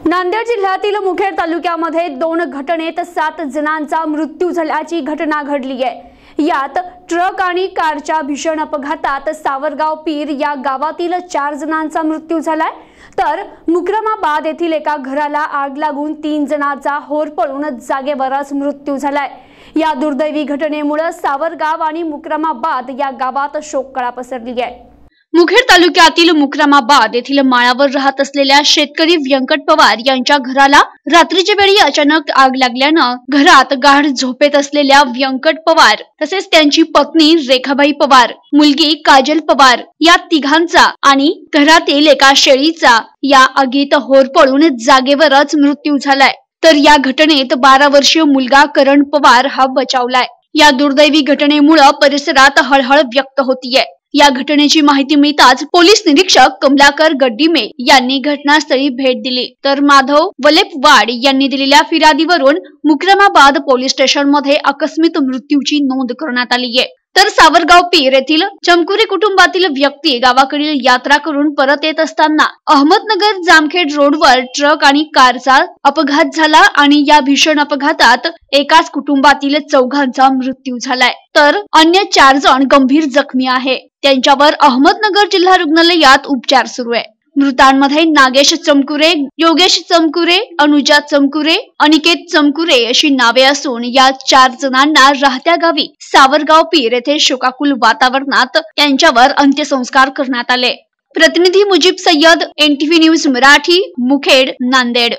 नांदेड जिल्ह्यातील मुखेड तालुक्यामध्ये 2 घटनेत 7 जणांचा मृत्यू झाल्याची घटना घडली आहे। यात ट्रक आणि कारच्या भीषण अपघातात सावरगाव पीर या गावातील 4 जणांचा मृत्यू झालाय, तर मुक्रमाबाद येथील एका घराला आग लागून 3 जणांचा होरपळून जागेवरच मृत्यू झालाय। या दुर्दैवी घटनेमुळे सावरगाव आणि मुक्रमाबाद या गावात शोककळा पसरली आहे। मुखेड तालुक्यातील मुक्रमाबाद येथील माळावर राहत असलेल्या शेतकरी व्यंकट पवार यांच्या घराला रात्रीच्या वेळी अचानक आग लागल्यानं घरात गाढ झोपेत असलेल्या व्यंकट पवार तसेच त्यांची पत्नी रेखाबाई पवार, मुलगी काजल पवार या तिघांचा आणि घरातील एका शेळीचा या आगीत होरपळून जागेवरच मृत्यू झालाय। तर या घटनेत 12 वर्षीय मुलगा करण पवार हा बचावलाय। या दुर्दैवी घटनेमुळे परिसरात हळहळ व्यक्त होतीये। या घटनेची माहिती मिळताच पोलीस निरीक्षक कमलाकर गड्डीमे यांनी घटनास्थळी भेट दिली, तर माधव वलेपवाड यांनी दिलेल्या फिर्यादीवरून मुक्रमाबाद पोलीस स्टेशन मध्ये आकस्मिक मृत्यूची नोंद करण्यात आली आहे। तर सावरगाव पीर येथील चमकुरे कुटुंबातील व्यक्ती गावाकडील यात्रा करून परत येत असताना अहमदनगर जामखेड रोडवर ट्रक आणि कारचा अपघात झाला आणि या भीषण अपघातात एकाच कुटुंबातील 4घांचा मृत्यू झालाय, तर अन्य 4 जण गंभीर जखमी आहे। त्यांच्यावर अहमदनगर जिल्हा रुग्णालयात उपचार सुरू आहे। मृतांमध्ये नागेश चमकुरे, योगेश चमकुरे, अनुजा चमकुरे, अनिकेत चमकुरे अशी नावे असून या 4 जणांना राहत्या गावी सावरगाव पीर येथे शोकाकुल वातावरणात त्यांच्यावर अंत्यसंस्कार करण्यात आले। प्रतिनिधी मुजीब सय्यद, NTV न्यूज मराठी, मुखेड, नांदेड।